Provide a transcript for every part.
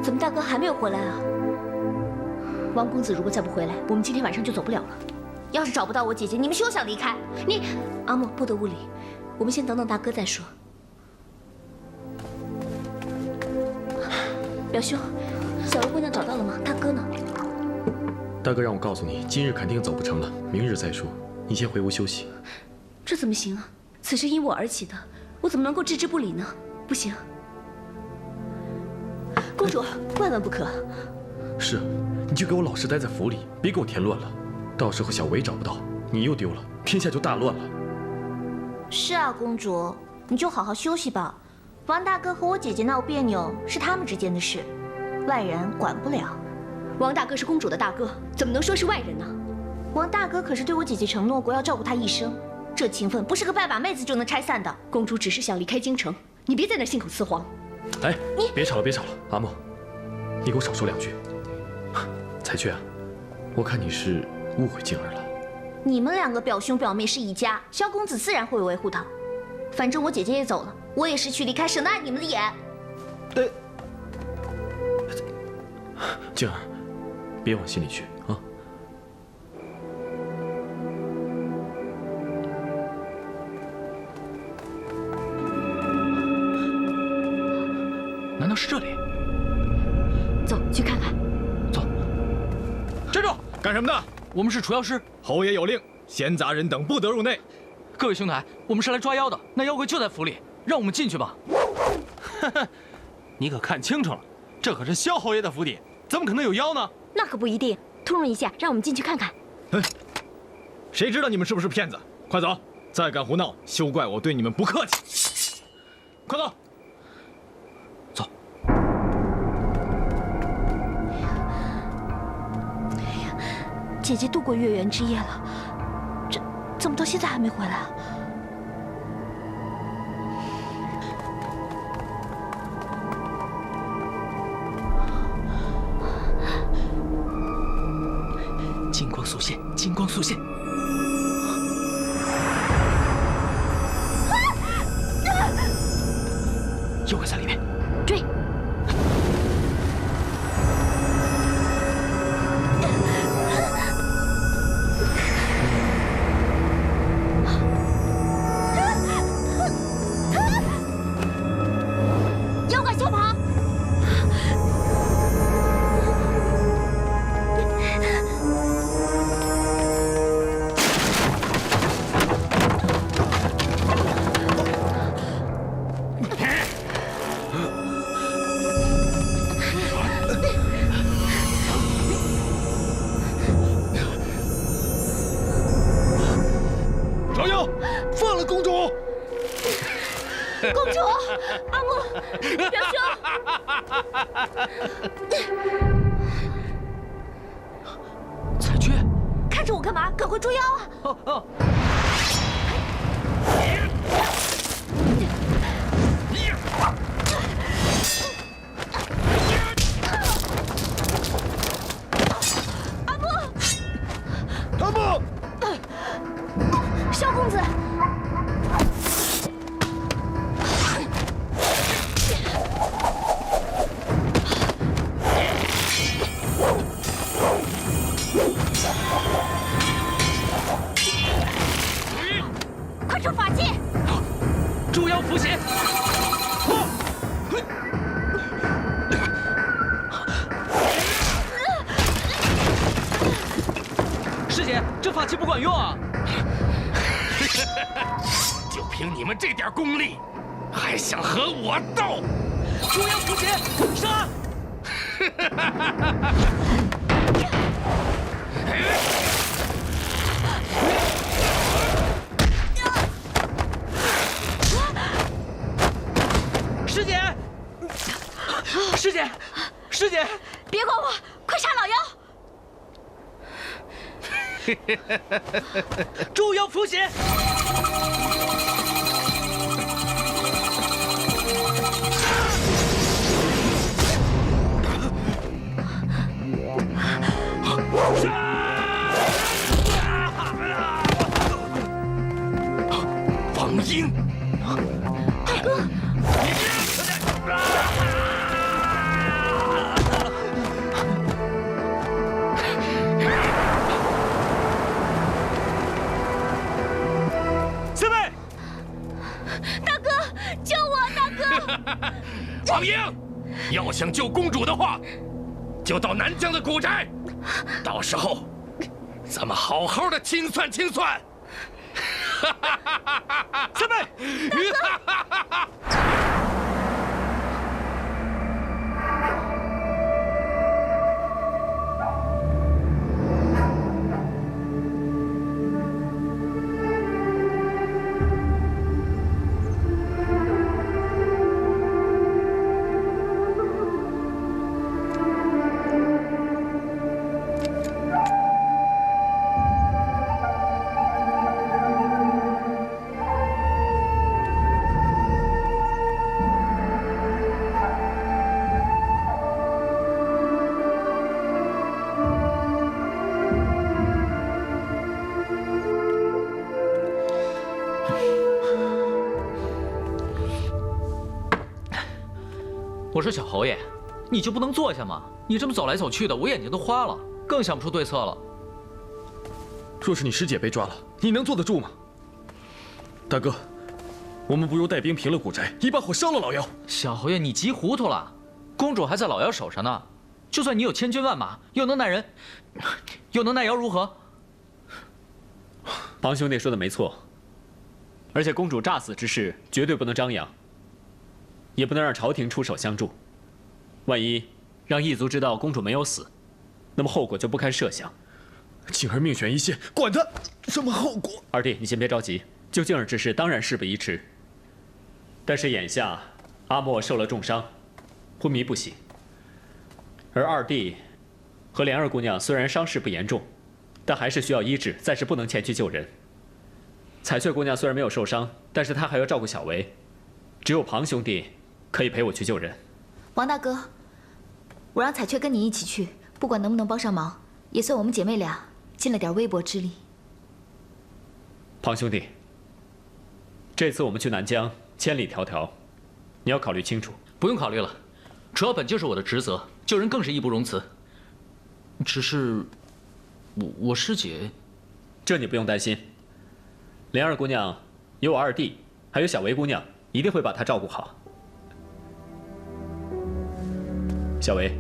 怎么大哥还没有回来啊？王公子如果再不回来，我们今天晚上就走不了了。要是找不到我姐姐，你们休想离开。阿莫不得无礼，我们先等等大哥再说。表兄，小薇姑娘找到了吗？大哥呢？大哥让我告诉你，今日肯定走不成了，明日再说。你先回屋休息。这怎么行啊？此事因我而起的，我怎么能够置之不理呢？不行，公主万万不可。是，你就给我老实待在府里，别给我添乱了。到时候小薇找不到，你又丢了，天下就大乱了。是啊，公主，你就好好休息吧。王大哥和我姐姐闹别扭是他们之间的事，外人管不了。王大哥是公主的大哥，怎么能说是外人呢？王大哥可是对我姐姐承诺过要照顾她一生，这情分不是个拜把妹子就能拆散的。公主只是想离开京城，你别在那信口雌黄。哎，你别吵了，别吵了，阿莫，你给我少说2句。彩雀啊，我看你是误会静儿了。你们2个表兄表妹是一家，萧公子自然会维护她。反正我姐姐也走了，我也是去离开，省得碍你们的眼。静儿，别往心里去啊。难道是这里？走，去看看。走。站住！干什么的？我们是除妖师，侯爷有令，闲杂人等不得入内。各位兄台，我们是来抓妖的，那妖怪就在府里，让我们进去吧。呵呵，你可看清楚了，这可是萧侯爷的府邸，怎么可能有妖呢？那可不一定，通融一下，让我们进去看看。谁知道你们是不是骗子？快走！再敢胡闹，休怪我对你们不客气。快走！走。姐姐度过月圆之夜了，这怎么到现在还没回来啊？金光素现，金光素现。妖怪在里面，追！妖怪小跑！抓妖，放了公主！公主，阿木，表兄，彩雀，看着我干嘛？赶快捉妖啊！哦哦。阿木，萧公子，快出法器！捉妖伏邪。师姐，这法器不管用啊！就凭你们这点功力，还想和我斗？捉妖伏邪，杀！师姐，师姐，师姐，别管我，快杀老妖！捉妖伏邪。王英，大哥，大哥，救我！大哥！王英，要想救公主的话，就到南疆的古宅，到时候咱们好好的清算清算。前辈，我说小侯爷，你就不能坐下吗？你这么走来走去的，我眼睛都花了，更想不出对策了。若是你师姐被抓了，你能坐得住吗？大哥，我们不如带兵平了古宅，一把火烧了老妖。小侯爷，你急糊涂了，公主还在老妖手上呢。就算你有千军万马，又能奈妖如何？庞兄弟说的没错，而且公主诈死之事绝对不能张扬，也不能让朝廷出手相助。万一让异族知道公主没有死，那么后果就不堪设想。静儿命悬一线，管他什么后果。二弟，你先别着急，救静儿之事当然事不宜迟。但是眼下阿莫受了重伤，昏迷不醒，而二弟和莲儿姑娘虽然伤势不严重，但还是需要医治，暂时不能前去救人。彩雀姑娘虽然没有受伤，但是她还要照顾小维，只有庞兄弟可以陪我去救人。王大哥，我让彩雀跟你一起去，不管能不能帮上忙，也算我们姐妹俩尽了点微薄之力。庞兄弟，这次我们去南疆千里迢迢，你要考虑清楚。不用考虑了，这本就是我的职责，救人更是义不容辞。只是，我师姐，这你不用担心。莲儿姑娘有我二弟，还有小维姑娘，一定会把她照顾好。小维，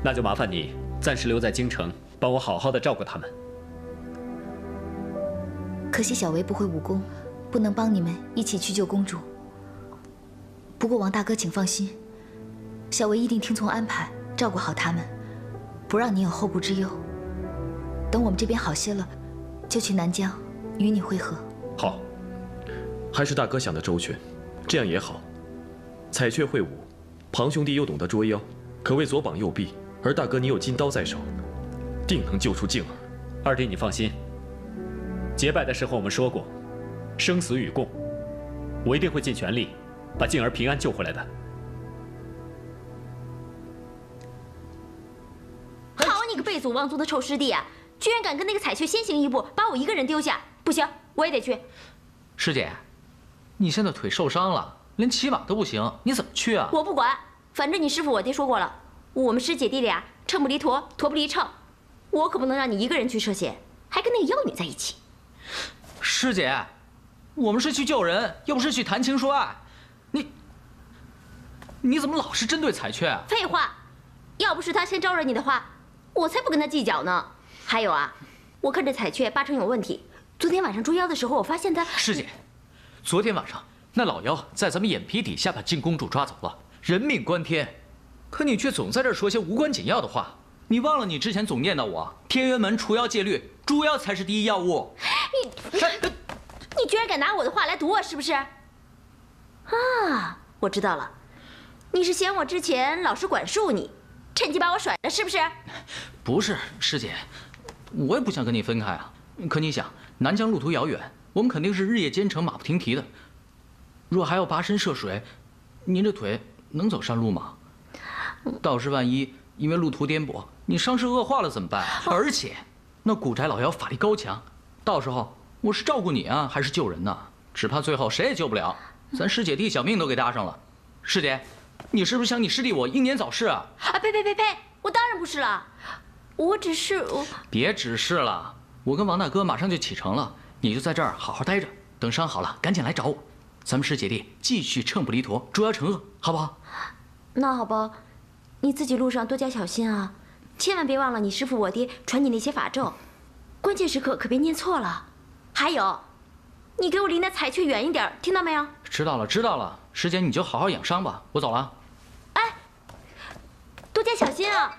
那就麻烦你暂时留在京城，帮我好好的照顾他们。可惜小维不会武功，不能帮你们一起去救公主。不过王大哥，请放心，小维一定听从安排，照顾好他们，不让你有后顾之忧。等我们这边好些了，就去南疆与你会合。好，还是大哥想的周全，这样也好。彩雀会武，庞兄弟又懂得捉妖，可谓左膀右臂。而大哥你有金刀在手，定能救出静儿。二弟，你放心，结拜的时候我们说过，生死与共，我一定会尽全力把静儿平安救回来的。好你个背祖忘宗的臭师弟啊！居然敢跟那个彩雀先行一步，把我一个人丢下！不行，我也得去。师姐，你现在腿受伤了，连骑马都不行，你怎么去啊？我不管，反正你师傅我爹说过了，我们师姐弟俩秤不离砣，砣不离秤，我可不能让你一个人去涉险，还跟那个妖女在一起。师姐，我们是去救人，又不是去谈情说爱，你怎么老是针对彩雀啊？废话，要不是他先招惹你的话，我才不跟他计较呢。还有啊，我看这彩雀八成有问题。昨天晚上捉妖的时候，我发现他……师姐，昨天晚上那老妖在咱们眼皮底下把静公主抓走了，人命关天，可你却总在这儿说些无关紧要的话。你忘了你之前总念叨我天元门除妖戒律，诛妖才是第一要务。你居然敢拿我的话来堵我，是不是？啊，我知道了，你是嫌我之前老是管束你，趁机把我甩了，是不是？不是，师姐，我也不想跟你分开啊。可你想，南疆路途遥远，我们肯定是日夜兼程，马不停蹄的。若还要跋山涉水，您这腿能走山路吗？倒是万一因为路途颠簸，你伤势恶化了怎么办？而且，那古宅老妖法力高强，到时候我是照顾你啊，还是救人呢？只怕最后谁也救不了，咱师姐弟小命都给搭上了。师姐，你是不是想你师弟我英年早逝啊？啊，呸！我当然不是了，我只是……别只是了，我跟王大哥马上就启程了，你就在这儿好好待着，等伤好了赶紧来找我，咱们师姐弟继续秤不离砣，捉妖惩恶，好不好？那好吧，你自己路上多加小心啊，千万别忘了你师父我爹传你那些法咒，关键时刻可别念错了。还有，你给我离那彩雀远一点，听到没有？知道了，知道了。师姐你就好好养伤吧，我走了。哎，多加小心啊！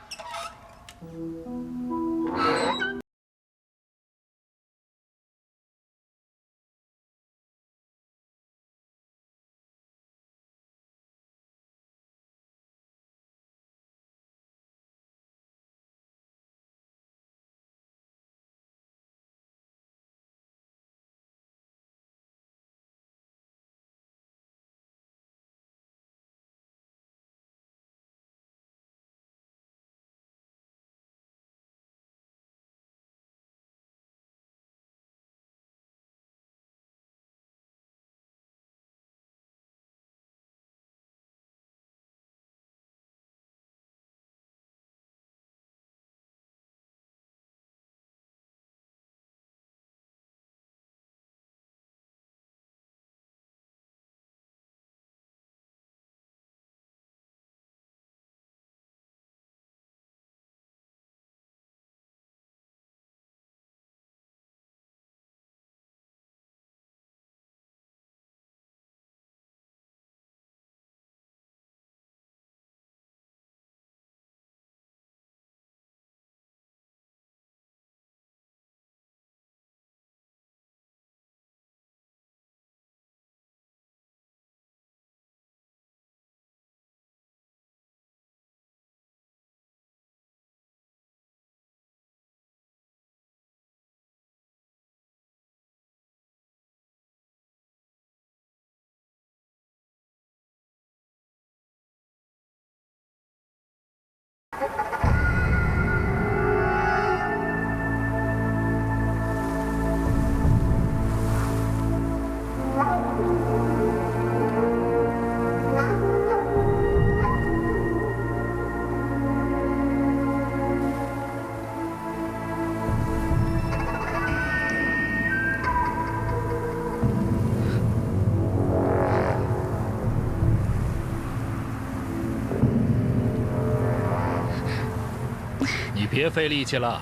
别费力气了，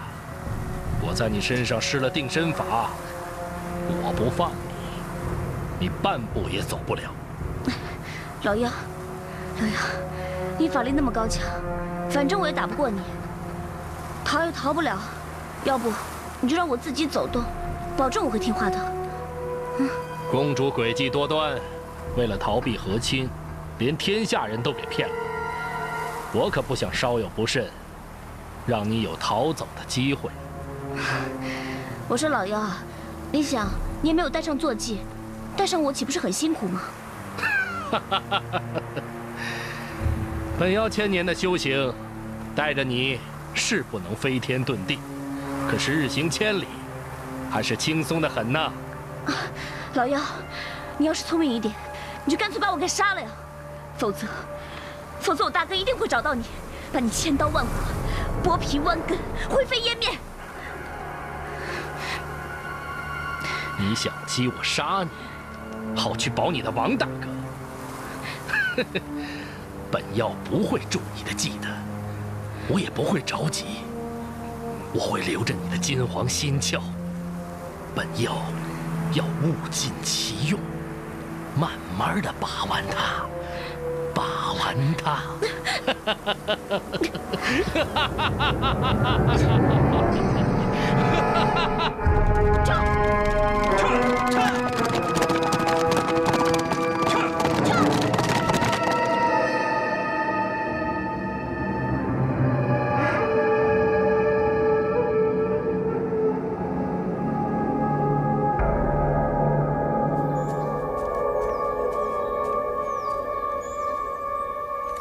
我在你身上施了定身法，我不放你，你半步也走不了。老妖，你法力那么高强，反正我也打不过你，逃也逃不了。要不你就让我自己走动，保证我会听话的。公主诡计多端，为了逃避和亲，连天下人都给骗了。我可不想稍有不慎，让你有逃走的机会。我说老妖啊，你想，你也没有带上坐骑，带上我岂不是很辛苦吗？本妖千年的修行，带着你是不能飞天遁地，可是日行千里，还是轻松的很呐。老妖，你要是聪明一点，你就干脆把我给杀了呀，否则我大哥一定会找到你，把你千刀万剐，剥皮剜根，灰飞烟灭。你想激我杀你，好去保你的王大哥？本妖不会中你的计的，我也不会着急，我会留着你的金黄心窍。本妖要物尽其用，慢慢的把玩它，把玩它。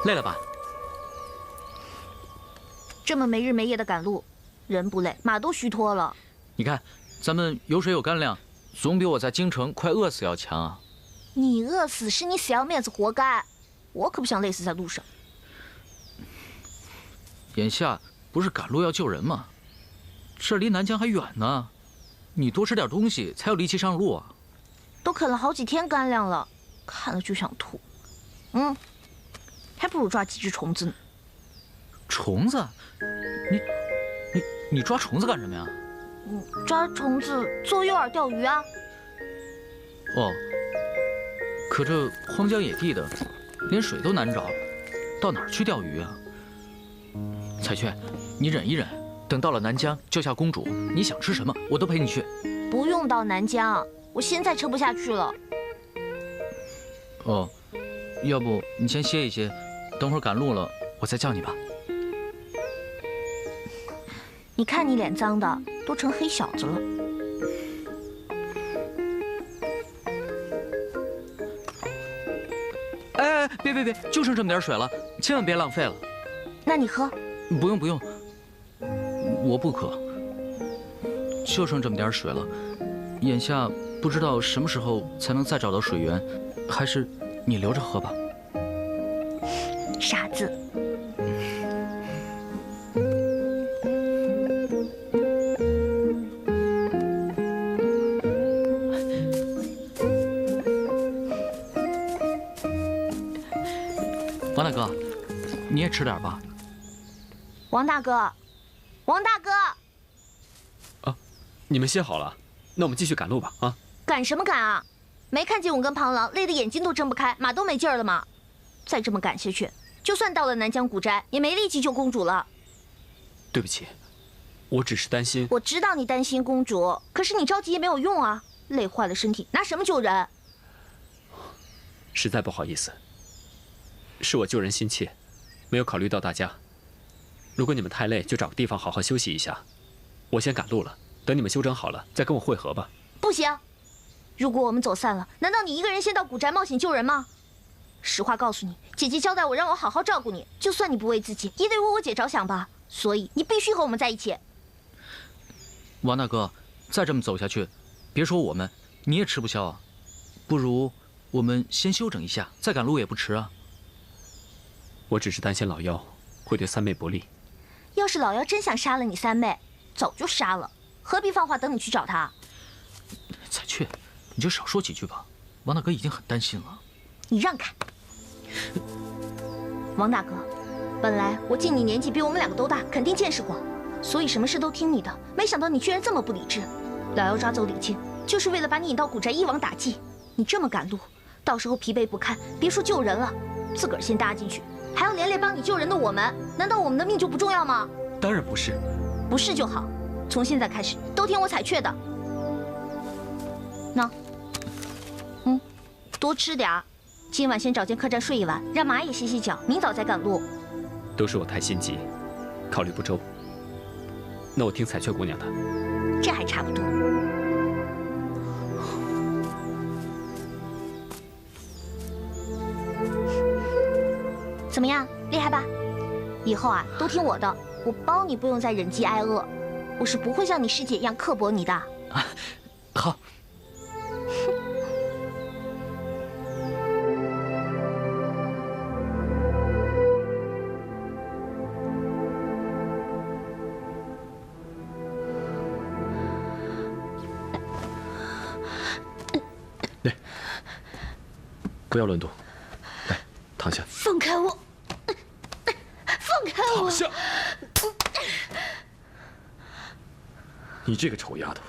累了吧？这么没日没夜的赶路，人不累，马都虚脱了。你看，咱们有水有干粮，总比我在京城快饿死要强啊！你饿死是你死要面子活该，我可不想累死在路上。眼下不是赶路要救人吗？这离南疆还远呢，你多吃点东西才有力气上路啊。都啃了好几天干粮了，看了就想吐。还不如抓几只虫子呢。虫子？你抓虫子干什么呀？抓虫子做诱饵钓鱼啊。哦，可这荒郊野地的，连水都难找，到哪儿去钓鱼啊？彩雀，你忍一忍，等到了南疆救下公主，你想吃什么，我都陪你去。不用到南疆，我现在撑不下去了。哦，要不你先歇一歇，等会儿赶路了我再叫你吧。你看你脸脏的，都成黑小子了。哎，别，就剩这么点水了，千万别浪费了。那你喝。不用，我不渴。就剩这么点水了，眼下不知道什么时候才能再找到水源，还是你留着喝吧。傻子。王大哥，你也吃点吧。王大哥，王大哥，你们歇好了，那我们继续赶路吧。啊，赶什么赶啊？没看见我跟庞郎累得眼睛都睁不开，马都没劲儿了吗？再这么赶下去，就算到了南疆古斋，也没力气救公主了。对不起，我只是担心。我知道你担心公主，可是你着急也没有用啊，累坏了身体，拿什么救人？实在不好意思，是我救人心切，没有考虑到大家。如果你们太累，就找个地方好好休息一下。我先赶路了，等你们休整好了，再跟我会合吧。不行，如果我们走散了，难道你一个人先到古宅冒险救人吗？实话告诉你，姐姐交代我让我好好照顾你，就算你不为自己，也得为我姐着想吧。所以你必须和我们在一起。王大哥，再这么走下去，别说我们，你也吃不消啊。不如我们先休整一下，再赶路也不迟啊。我只是担心老妖会对三妹不利。要是老妖真想杀了你三妹，早就杀了，何必放话等你去找他？彩雀，你就少说几句吧。王大哥已经很担心了。你让开。王大哥，本来我见你年纪比我们两个都大，肯定见识过，所以什么事都听你的。没想到你居然这么不理智。老妖抓走李靖，就是为了把你引到古宅一网打尽。你这么赶路，到时候疲惫不堪，别说救人了，自个儿先搭进去，还要连累帮你救人的我们，难道我们的命就不重要吗？当然不是。不是就好，从现在开始都听我彩雀的。那，多吃点儿。今晚先找间客栈睡一晚，让马也歇歇脚，明早再赶路。都是我太心急，考虑不周。那我听彩雀姑娘的。这还差不多。怎么样，厉害吧？以后啊，都听我的，我包你不用再忍饥挨饿。我是不会像你师姐一样刻薄你的。好。不要乱动，来，躺下。放开我！放开我！躺下！你这个丑丫头，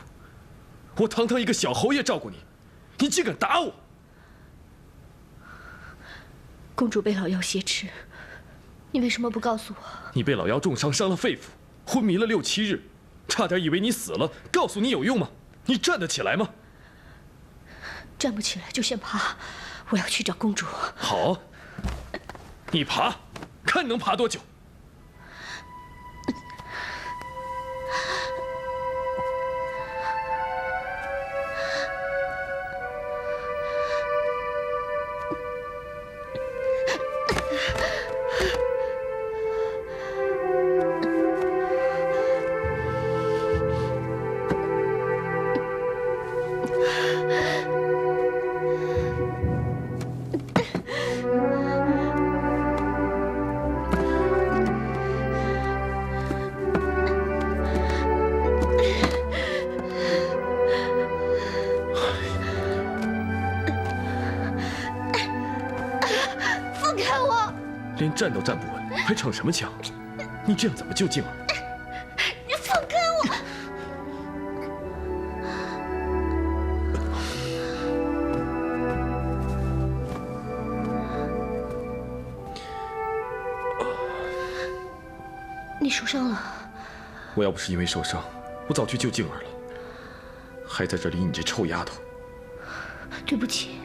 我堂堂一个小侯爷照顾你，你竟敢打我！公主被老妖挟持，你为什么不告诉我？你被老妖重伤，伤了肺腑，昏迷了6、7日，差点以为你死了。告诉你有用吗？你站得起来吗？站不起来就先爬。我要去找公主。好，你爬，看能爬多久。开我！连站都站不稳，还逞什么强？你这样怎么救静儿？你放开我！你受伤了？我要不是因为受伤，我早去救静儿了，还在这理你这臭丫头。对不起，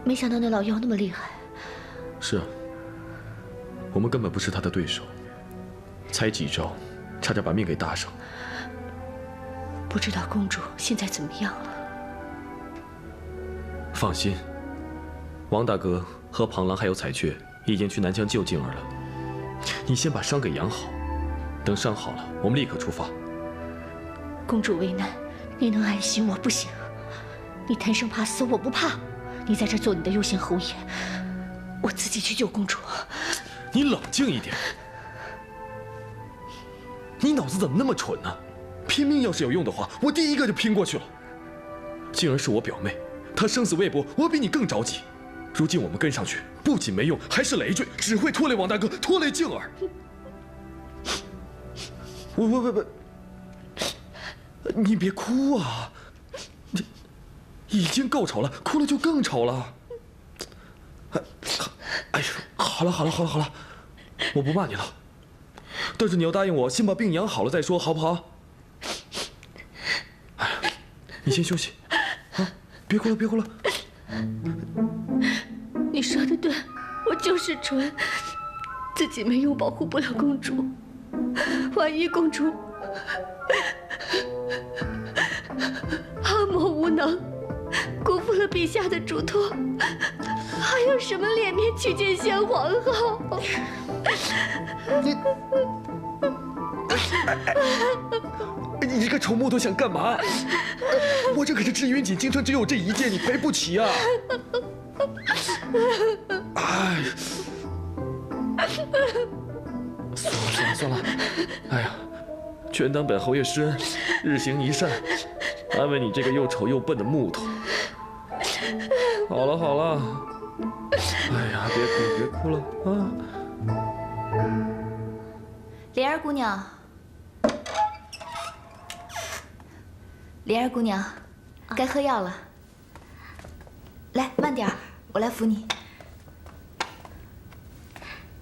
没想到那老妖那么厉害。是啊，我们根本不是他的对手，才几招，差点把命给搭上。不知道公主现在怎么样了？放心，王大哥和庞郎还有彩雀已经去南疆救静儿了。你先把伤给养好，等伤好了，我们立刻出发。公主为难，你能安心我不行。你贪生怕死，我不怕。你在这做你的右贤侯爷，我自己去救公主。你冷静一点，你脑子怎么那么蠢呢？拼命要是有用的话，我第一个就拼过去了。静儿是我表妹，她生死未卜，我比你更着急。如今我们跟上去，不仅没用，还是累赘，只会拖累王大哥，拖累静儿。我，你别哭啊！你已经够丑了，哭了就更丑了。哎呀，好了，我不骂你了。但是你要答应我，先把病养好了再说，好不好？哎呀，你先休息啊，别哭了。你说的对，我就是蠢，自己没用，保护不了公主。万一公主阿嬷无能，辜负了陛下的嘱托，还有什么脸面去见先皇后？你这个丑木头想干嘛？我这可是智云锦京城只有这一件，你赔不起啊！哎，算了，哎呀，全当本侯爷施恩，日行一善，安慰你这个又丑又笨的木头。好了，哎呀，别哭了啊！莲儿姑娘，莲儿姑娘，该喝药了。来，慢点儿，我来扶你。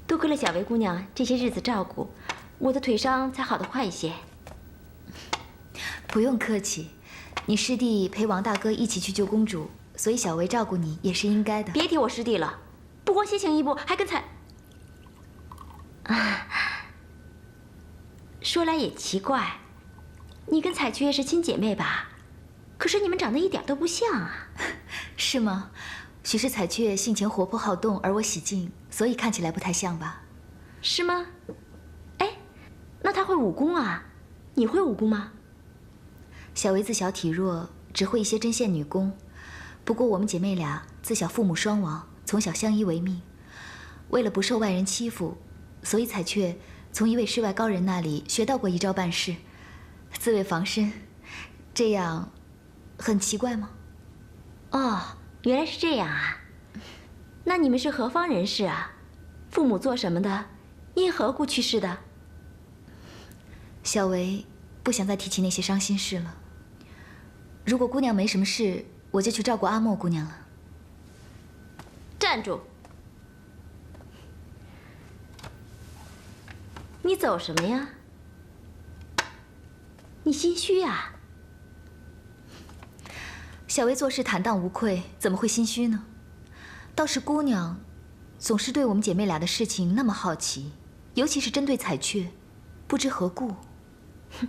多亏了小薇姑娘这些日子照顾，我的腿伤才好得快一些。不用客气，你师弟陪王大哥一起去救公主，所以小薇照顾你也是应该的。别提我师弟了，不光先行一步，还跟说来也奇怪，你跟彩雀是亲姐妹吧？可是你们长得一点都不像啊。是吗？许是彩雀性情活泼好动，而我喜静，所以看起来不太像吧？是吗？哎，那她会武功啊？你会武功吗？小薇自小体弱，只会一些针线女工。不过我们姐妹俩自小父母双亡，从小相依为命。为了不受外人欺负，所以彩雀从一位世外高人那里学到过一招半式，自卫防身。这样很奇怪吗？哦，原来是这样啊。那你们是何方人士啊？父母做什么的？因何故去世的？小薇不想再提起那些伤心事了。如果姑娘没什么事，我就去照顾阿莫姑娘了。站住！你走什么呀？你心虚啊？小薇做事坦荡无愧，怎么会心虚呢？倒是姑娘，总是对我们姐妹俩的事情那么好奇，尤其是针对彩雀，不知何故。哼，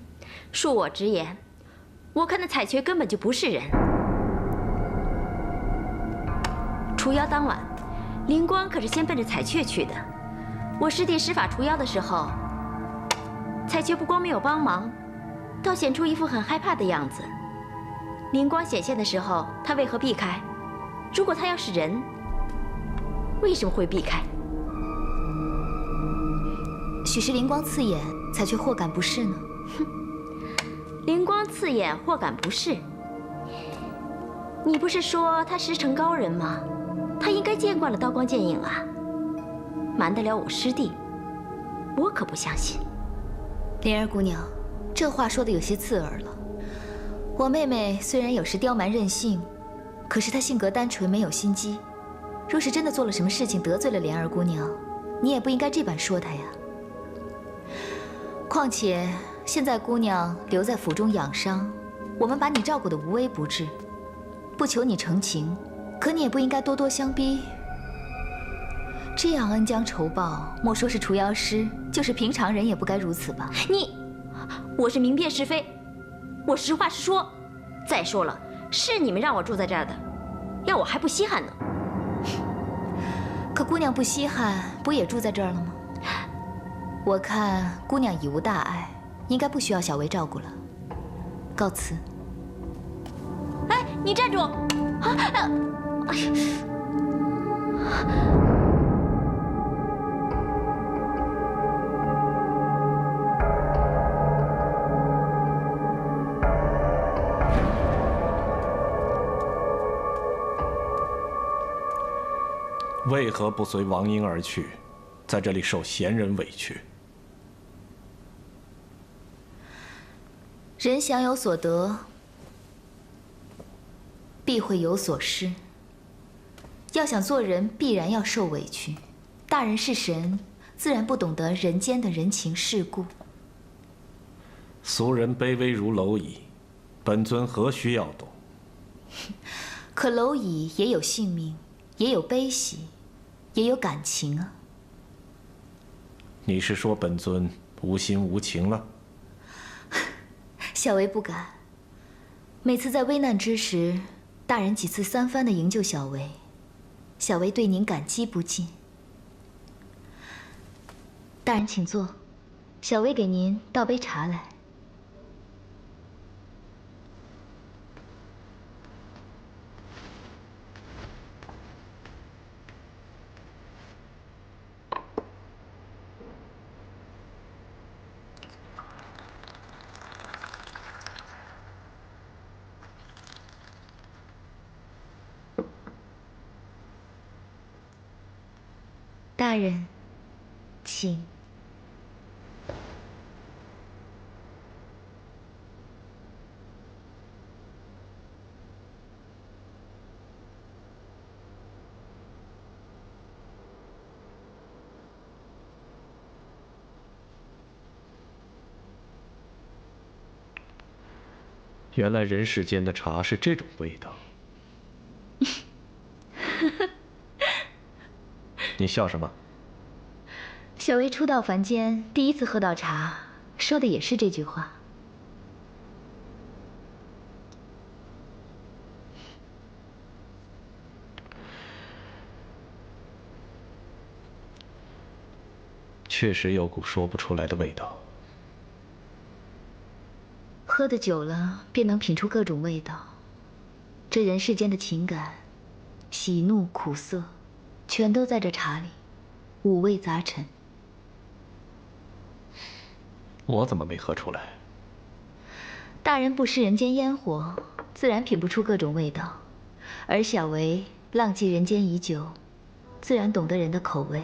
恕我直言，我看那彩雀根本就不是人。除妖当晚，灵光可是先奔着彩雀去的。我师弟施法除妖的时候，彩雀不光没有帮忙，倒显出一副很害怕的样子。灵光显现的时候，他为何避开？如果他要是人，为什么会避开？许是灵光刺眼，彩雀或感不适呢？哼，灵光刺眼，或感不适。你不是说他师承高人吗？他应该见惯了刀光剑影啊，瞒得了我师弟，我可不相信。莲儿姑娘，这话说的有些刺耳了。我妹妹虽然有时刁蛮任性，可是她性格单纯，没有心机。若是真的做了什么事情得罪了莲儿姑娘，你也不应该这般说她呀。况且现在姑娘留在府中养伤，我们把你照顾得无微不至，不求你成情，可你也不应该咄咄相逼。这样恩将仇报，莫说是除妖师，就是平常人也不该如此吧？我是明辨是非，我实话实说。再说了，是你们让我住在这儿的，要我还不稀罕呢。可姑娘不稀罕，不也住在这儿了吗？我看姑娘已无大碍，应该不需要小薇照顾了。告辞。哎，你站住！为何不随王英而去，在这里受闲人委屈？人享有所得，必会有所失。要想做人，必然要受委屈。大人是神，自然不懂得人间的人情世故。俗人卑微如蝼蚁，本尊何须要懂？可蝼蚁也有性命，也有悲喜，也有感情啊。你是说本尊无心无情了？小薇不敢。每次在危难之时，大人几次三番的营救小薇，小薇对您感激不尽。大人请坐，小薇给您倒杯茶来。大人，请。原来人世间的茶是这种味道。你笑什么？小薇初到凡间，第一次喝到茶，说的也是这句话。确实有股说不出来的味道。喝得久了，便能品出各种味道。这人世间的情感，喜怒苦涩，全都在这茶里，五味杂陈。我怎么没喝出来？大人不食人间烟火，自然品不出各种味道。而小薇浪迹人间已久，自然懂得人的口味。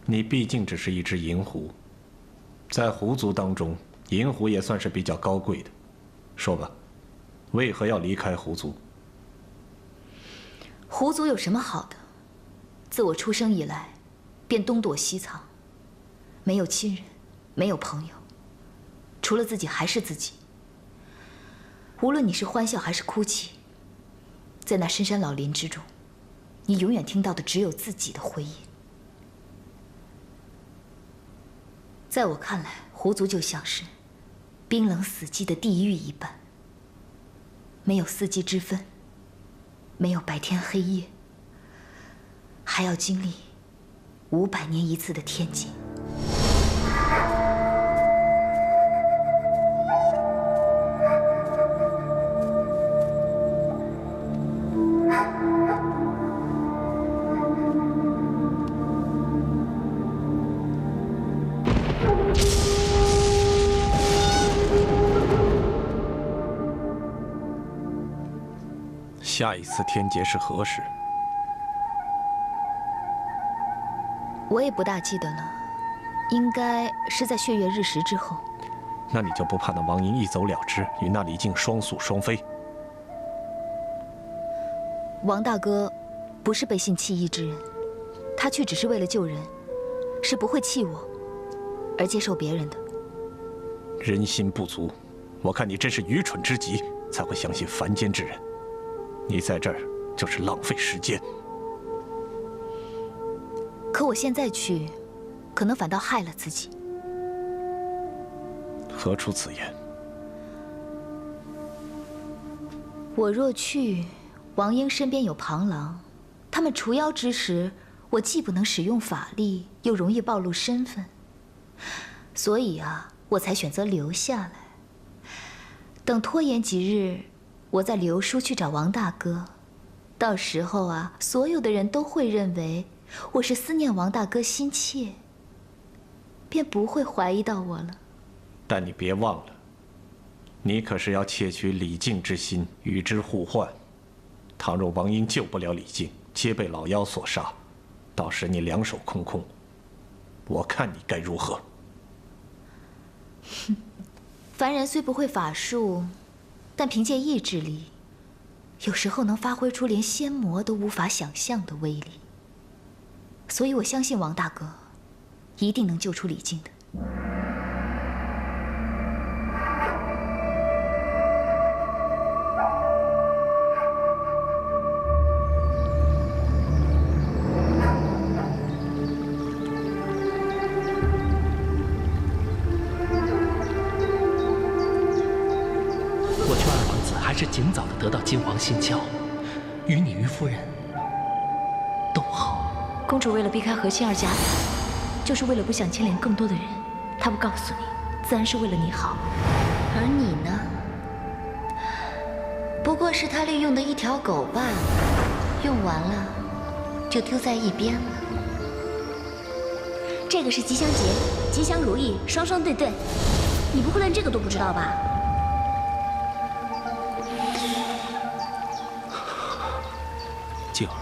你毕竟只是一只银狐，在狐族当中，银狐也算是比较高贵的。说吧，为何要离开狐族？狐族有什么好的？自我出生以来，便东躲西藏，没有亲人，没有朋友，除了自己还是自己。无论你是欢笑还是哭泣，在那深山老林之中，你永远听到的只有自己的回音。在我看来，狐族就像是冰冷死寂的地狱一般，没有四季之分，没有白天黑夜，还要经历500年一次的天劫。下一次天劫是何时？我也不大记得了，应该是在血月日食之后。那你就不怕那王莹一走了之，与那李靖双宿双飞？王大哥不是背信弃义之人，他去只是为了救人，是不会弃我而接受别人的。人心不足，我看你真是愚蠢之极，才会相信凡间之人。你在这儿就是浪费时间。可我现在去，可能反倒害了自己。何出此言？我若去，王英身边有庞狼，他们除妖之时，我既不能使用法力，又容易暴露身份，所以啊，我才选择留下来。等拖延几日，我再留书去找王大哥。到时候啊，所有的人都会认为我是思念王大哥心切，便不会怀疑到我了。但你别忘了，你可是要窃取李靖之心，与之互换。倘若王英救不了李靖，皆被老妖所杀，到时你两手空空，我看你该如何？凡人虽不会法术，但凭借意志力，有时候能发挥出连仙魔都无法想象的威力。所以我相信王大哥一定能救出李靖的。还是尽早的得到金黄心窍，与你于夫人都好。公主为了避开何心而假死，就是为了不想牵连更多的人。她不告诉你，自然是为了你好。而你呢，不过是她利用的一条狗罢了，用完了就丢在一边了。这个是吉祥节，吉祥如意，双双对对。你不会连这个都不知道吧？静儿，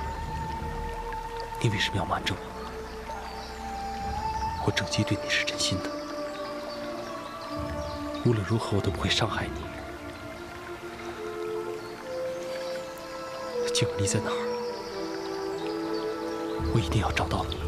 你为什么要瞒着我？我正姬对你是真心的，无论如何我都不会伤害你。静儿，你在哪儿？我一定要找到你。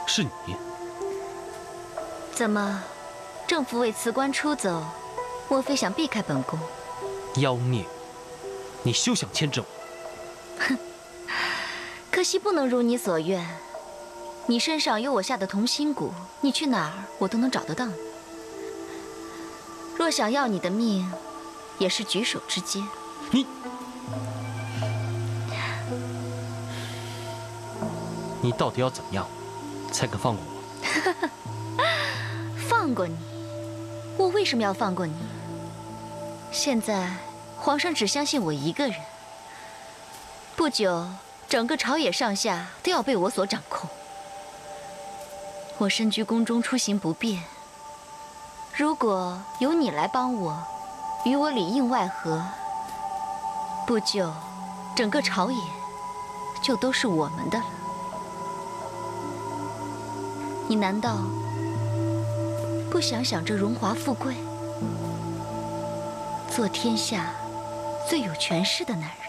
是你？怎么，政府为辞官出走，莫非想避开本宫？妖孽，你休想牵制我！哼，可惜不能如你所愿。你身上有我下的同心骨，你去哪儿我都能找得到你。若想要你的命，也是举手之间。你到底要怎么样，才肯放过我？放过你？我为什么要放过你？现在皇上只相信我一个人，不久整个朝野上下都要被我所掌控。我身居宫中，出行不便。如果由你来帮我，与我里应外合，不久整个朝野就都是我们的了。你难道不想想这荣华富贵？做天下最有权势的男人。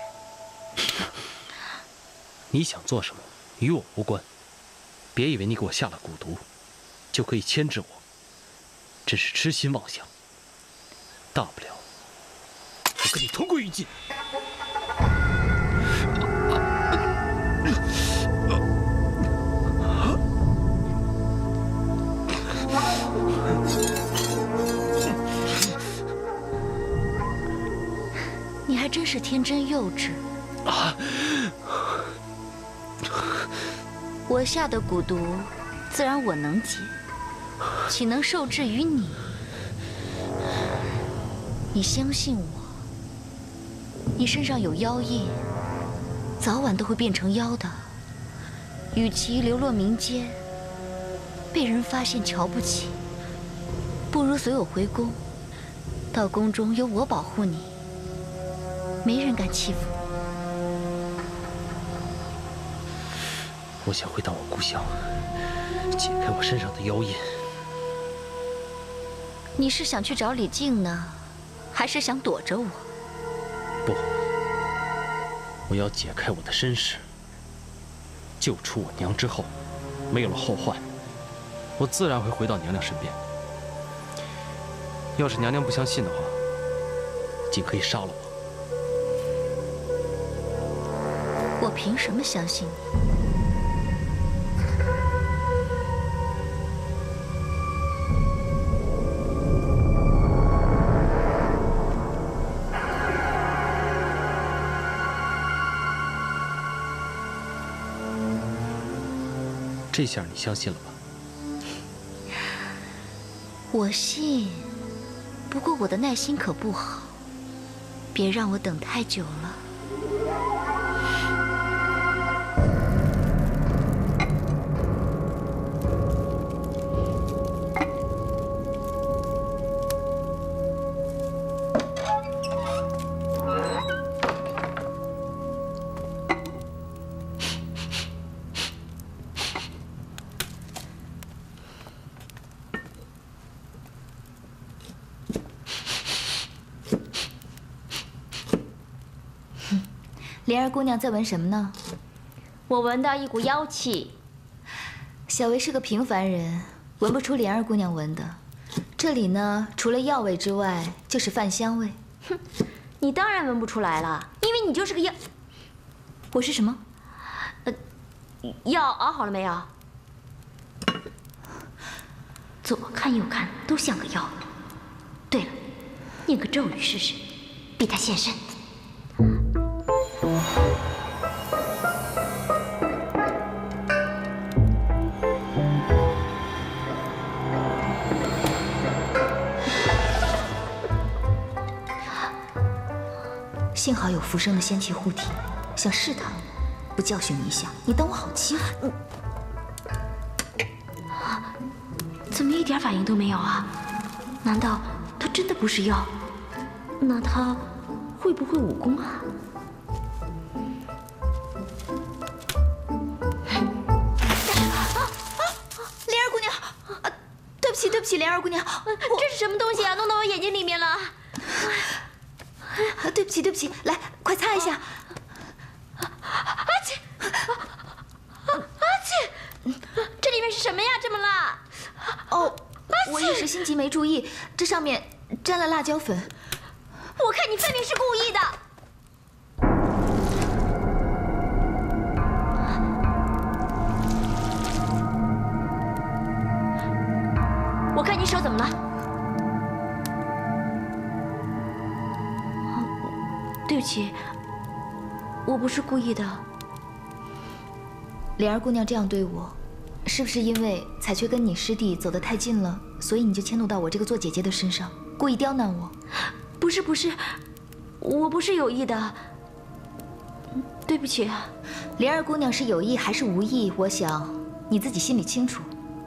你想做什么，与我无关。别以为你给我下了蛊毒，就可以牵制我，真是痴心妄想。大不了，我跟你同归于尽。你还真是天真幼稚。我下的蛊毒，自然我能解，岂能受制于你？你相信我，你身上有妖印，早晚都会变成妖的。与其流落民间，被人发现瞧不起，不如随我回宫。到宫中有我保护你，没人敢欺负你。我想回到我故乡，解开我身上的妖印。你是想去找李靖呢，还是想躲着我？不，我要解开我的身世，救出我娘之后，没有了后患，我自然会回到娘娘身边。要是娘娘不相信的话，尽可以杀了我。我凭什么相信你？这下你相信了吧？我信，不过我的耐心可不好，别让我等太久了。莲儿姑娘在闻什么呢？我闻到一股妖气。小薇是个平凡人，闻不出莲儿姑娘闻的。这里呢，除了药味之外，就是饭香味。哼，你当然闻不出来了，因为你就是个药。我是什么？药熬好了没有？左看右看都像个药。对了，念个咒语试试，逼他现身。幸好有浮生的仙气护体，想试探我，不教训你一下，你当我好欺负？怎么一点反应都没有啊？难道他真的不是药？那他会不会武功啊？莲儿姑娘，对不起，对不起，莲儿姑娘，这是什么东西啊？弄到我眼睛里面了。对不起，对不起，来，快擦一下。阿七，这里面是什么呀？这么辣？哦，我一时心急没注意，这上面沾了辣椒粉。我看你分明是故意的。我看你手怎么了？对不起，我不是故意的。莲儿姑娘这样对我，是不是因为彩雀跟你师弟走得太近了，所以你就迁怒到我这个做姐姐的身上，故意刁难我？不是，我不是有意的。对不起。莲儿姑娘是有意还是无意，我想你自己心里清楚。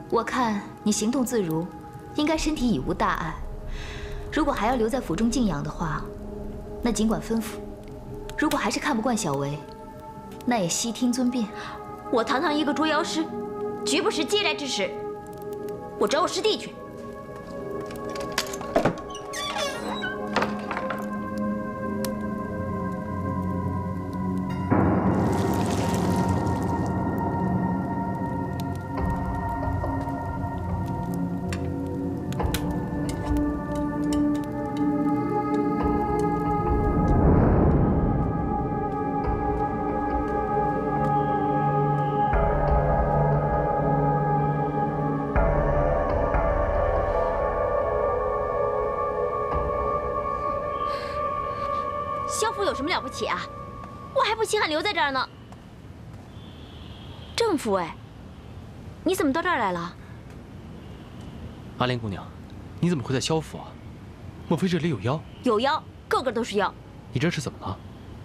我看你行动自如，应该身体已无大碍。如果还要留在府中静养的话，那尽管吩咐。如果还是看不惯小薇，那也悉听尊便。我堂堂一个捉妖师，绝不是嗟来之食。我找我师弟去。有什么了不起啊？我还不稀罕留在这儿呢。郑府哎，你怎么到这儿来了？阿莲姑娘，你怎么会在萧府啊？莫非这里有妖？有妖，个个都是妖。你这是怎么了？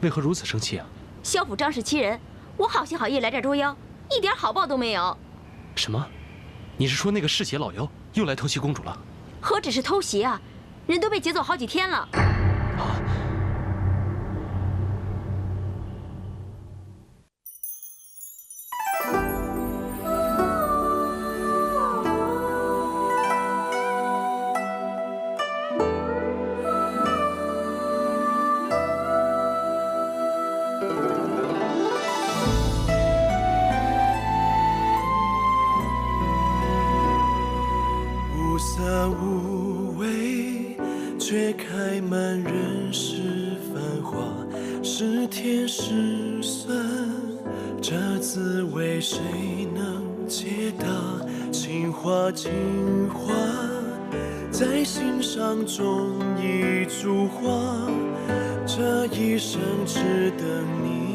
为何如此生气啊？萧府张氏欺人，我好心好意来这儿捉妖，一点好报都没有。什么？你是说那个嗜血老妖又来偷袭公主了？何止是偷袭啊，人都被劫走好几天了。啊！无色无味，却开满人世繁华，是甜是酸，这滋味谁能解答？情话情话，在心上种一株花，这一生只等你。